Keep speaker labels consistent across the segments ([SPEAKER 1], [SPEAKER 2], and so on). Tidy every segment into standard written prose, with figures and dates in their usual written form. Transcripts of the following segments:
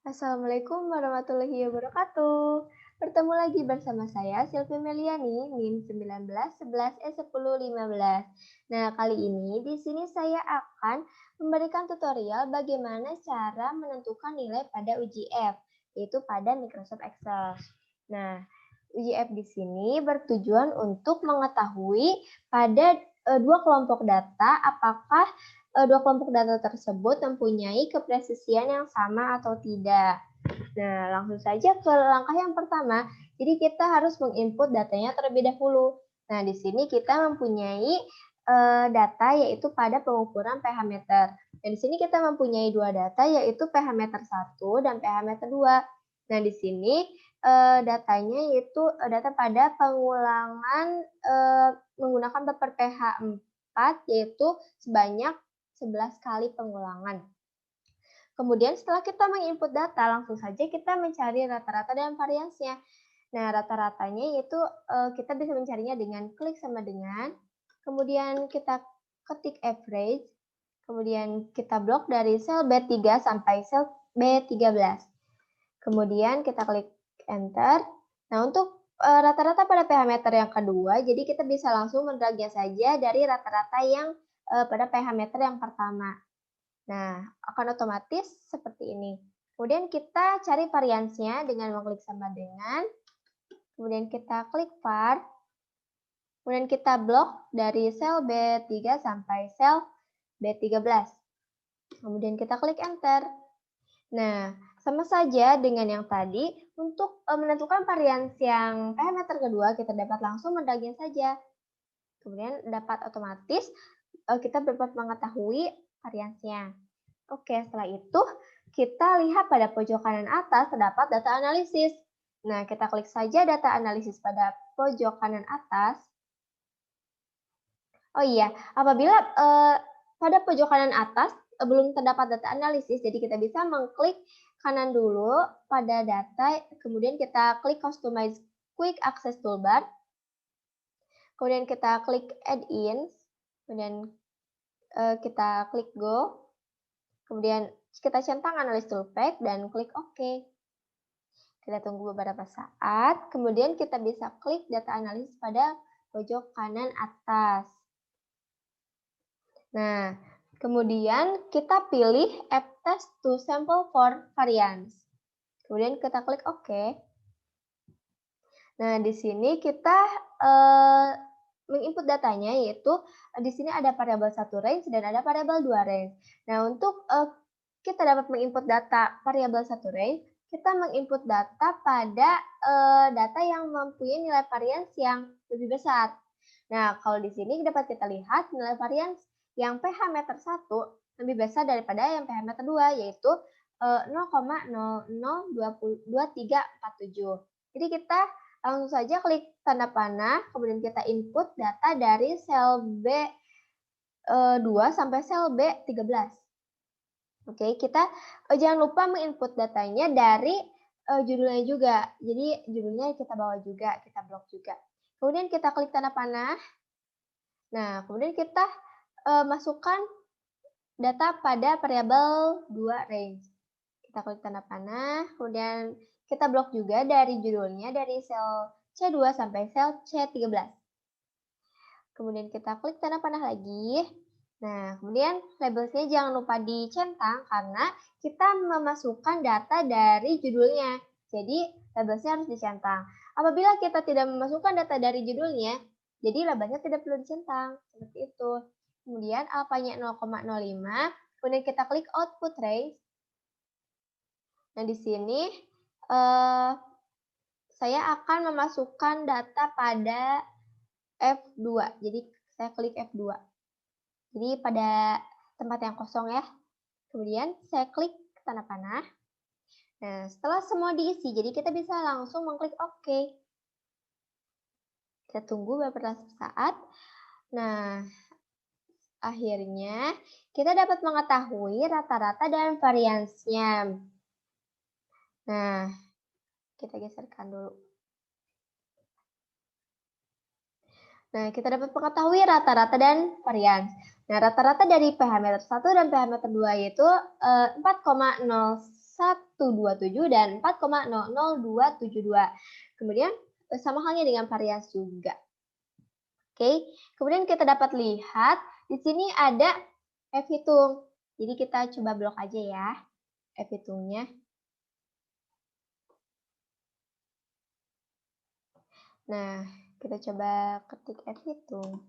[SPEAKER 1] Assalamualaikum warahmatullahi wabarakatuh. Bertemu lagi bersama saya Silvi Meliani, NIM 1911E1015. Nah, kali ini di sini saya akan memberikan tutorial bagaimana cara menentukan nilai pada uji F, yaitu pada Microsoft Excel. Nah, uji F di sini bertujuan untuk mengetahui pada dua kelompok data apakah dua kelompok data tersebut mempunyai kepresisian yang sama atau tidak. Nah, langsung saja ke langkah yang pertama. Jadi kita harus menginput datanya terlebih dahulu. Nah, di sini kita mempunyai data yaitu pada pengukuran pH meter. Dan di sini kita mempunyai dua data yaitu pH meter 1 dan pH meter 2. Nah, di sini datanya yaitu data pada pengulangan menggunakan baper pH 4 yaitu sebanyak 11 kali pengulangan. Kemudian setelah kita menginput data, langsung saja kita mencari rata-rata dan variansnya. Nah, rata-ratanya yaitu kita bisa mencarinya dengan klik sama dengan, kemudian kita ketik average, kemudian kita blok dari sel B3 sampai sel B13. Kemudian kita klik enter. Nah, untuk rata-rata pada pH meter yang kedua, jadi kita bisa langsung mendragnya saja dari rata-rata yang pada pH meter yang pertama. Nah, akan otomatis seperti ini. Kemudian kita cari variansnya dengan mengklik sama dengan, kemudian kita klik var, kemudian kita blok dari sel B3 sampai sel B13. Kemudian kita klik enter. Nah, sama saja dengan yang tadi, untuk menentukan varians yang pH meter kedua, kita dapat langsung mendragnya saja. Kemudian dapat otomatis kita dapat mengetahui variansnya. Oke, setelah itu kita lihat pada pojok kanan atas terdapat data analisis. Nah, kita klik saja data analisis pada pojok kanan atas. Oh iya, apabila pada pojok kanan atas belum terdapat data analisis, jadi kita bisa mengklik kanan dulu pada data, kemudian kita klik Customize Quick Access Toolbar, kemudian kita klik Add-ins, kemudian kita klik Go, kemudian kita centang Analysis Toolpath dan klik OK. Kita tunggu beberapa saat, kemudian kita bisa klik data analisis pada pojok kanan atas. Nah, kemudian kita pilih Add Test to Sample for Variance. Kemudian kita klik OK. Nah, di sini kita menginput datanya, yaitu di sini ada variabel 1 range dan ada variabel 2 range. Nah, untuk kita dapat menginput data variabel 1 range, kita menginput data pada data yang mempunyai nilai varians yang lebih besar. Nah, kalau di sini dapat kita lihat nilai varians yang pH meter 1 lebih besar daripada yang pH meter 2, yaitu 0,002347. Jadi kita langsung saja klik tanda panah, kemudian kita input data dari sel B2 sampai sel B13. Oke, kita jangan lupa menginput datanya dari judulnya juga. Jadi judulnya kita bawa juga, kita blok juga. Kemudian kita klik tanda panah. Nah, kemudian kita masukkan data pada variabel 2 range. Kita klik tanda panah, kemudian kita blok juga dari judulnya dari sel C2 sampai sel C13. Kemudian kita klik tanda panah lagi. Nah, kemudian labelsnya jangan lupa dicentang karena kita memasukkan data dari judulnya. Jadi labelsnya harus dicentang. Apabila kita tidak memasukkan data dari judulnya, jadi labelnya tidak perlu dicentang. Seperti itu. Kemudian alfanya 0,05, kemudian kita klik output range. Nah, di sini saya akan memasukkan data pada F2. Jadi saya klik F2. Jadi pada tempat yang kosong ya. Kemudian saya klik tanda panah. Nah, setelah semua diisi, jadi kita bisa langsung mengklik OK. Kita tunggu beberapa saat. Nah, akhirnya kita dapat mengetahui rata-rata dan variansnya. Nah, kita geserkan dulu. Nah, kita dapat mengetahui rata-rata dan varians. Nah, rata-rata dari pH meter 1 dan pH meter 2 yaitu 4,01 4,127 dan 4,00272. Kemudian sama halnya dengan variasi juga. Oke, kemudian kita dapat lihat di sini ada F hitung. Jadi kita coba blok aja ya F hitungnya. Nah, kita coba ketik F hitung.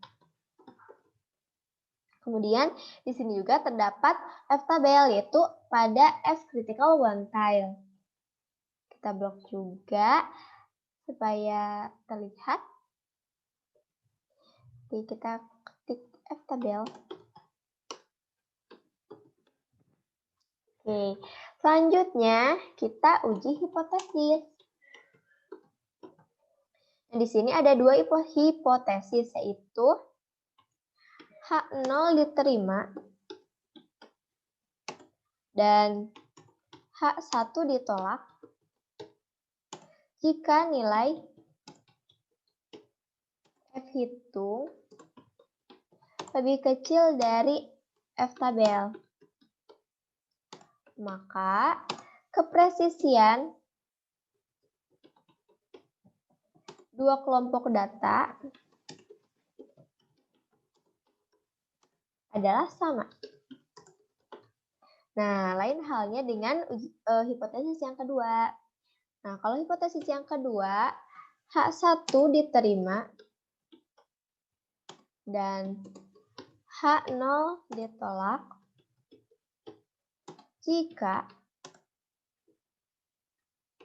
[SPEAKER 1] Kemudian di sini juga terdapat F tabel, yaitu pada F critical one tile. Kita blok juga supaya terlihat. Oke, kita ketik F tabel. Oke, selanjutnya kita uji hipotesis. Nah, di sini ada dua hipotesis, yaitu H0 diterima dan H1 ditolak jika nilai F hitung lebih kecil dari F tabel. Maka kepresisian dua kelompok data adalah sama. Nah, lain halnya dengan hipotesis yang kedua. Nah, kalau hipotesis yang kedua, H1 diterima dan H0 ditolak jika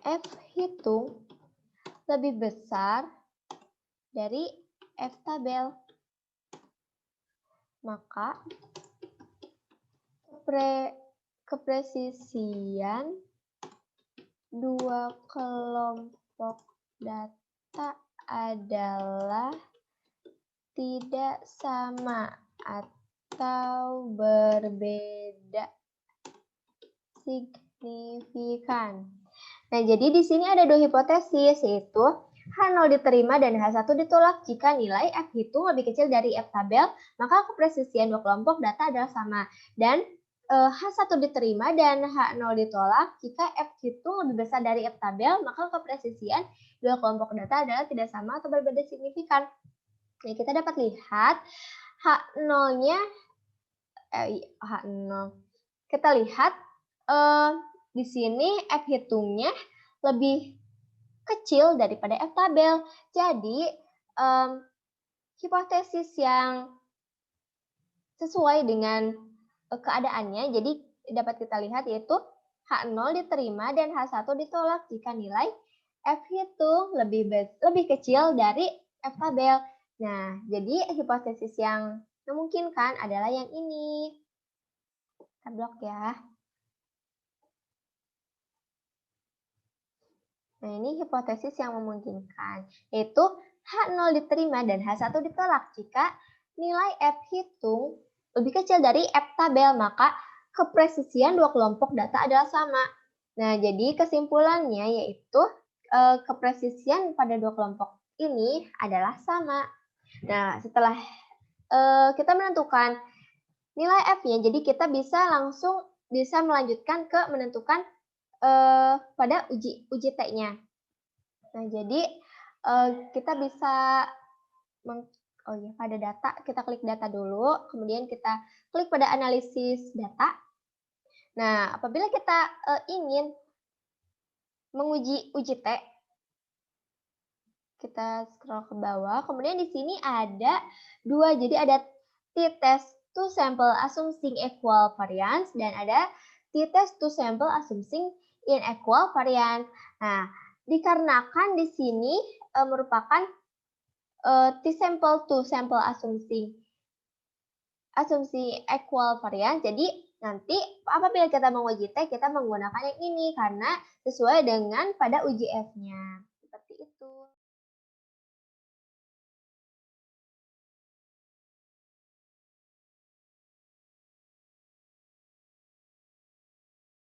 [SPEAKER 1] F hitung lebih besar dari F tabel. Maka kepresisian dua kelompok data adalah tidak sama atau berbeda signifikan. Nah, jadi di sini ada dua hipotesis, yaitu H0 diterima dan H1 ditolak jika nilai F hitung lebih kecil dari F tabel, maka kepresisian dua kelompok data adalah sama. Dan H1 diterima dan H0 ditolak jika F hitung lebih besar dari F tabel, maka kepresisian dua kelompok data adalah tidak sama atau berbeda signifikan. Nah, kita dapat lihat H0-nya H0. Kita lihat di sini F hitungnya lebih kecil daripada F tabel. Jadi hipotesis yang sesuai dengan keadaannya, jadi dapat kita lihat yaitu H0 diterima dan H1 ditolak jika nilai F hitung lebih kecil dari F tabel. Nah, jadi hipotesis yang memungkinkan adalah yang ini. Kita blok ya. Nah, ini hipotesis yang memungkinkan, yaitu H0 diterima dan H1 ditolak jika nilai F hitung lebih kecil dari F tabel, maka kepresisian dua kelompok data adalah sama. Nah, jadi kesimpulannya yaitu kepresisian pada dua kelompok ini adalah sama. Nah, setelah kita menentukan nilai F-nya, jadi kita langsung bisa melanjutkan ke menentukan pada uji T-nya. Nah, jadi kita bisa pada data, kita klik data dulu, kemudian kita klik pada analisis data. Nah, apabila kita ingin menguji uji T, kita scroll ke bawah, kemudian di sini ada dua, jadi ada t-test to sample assuming equal variance dan ada t-test to sample assuming inequal variance. Nah, dikarenakan di sini merupakan t-sample to sample asumsi equal variance, jadi nanti apabila kita menguji T, kita menggunakan yang ini karena sesuai dengan pada uji F-nya.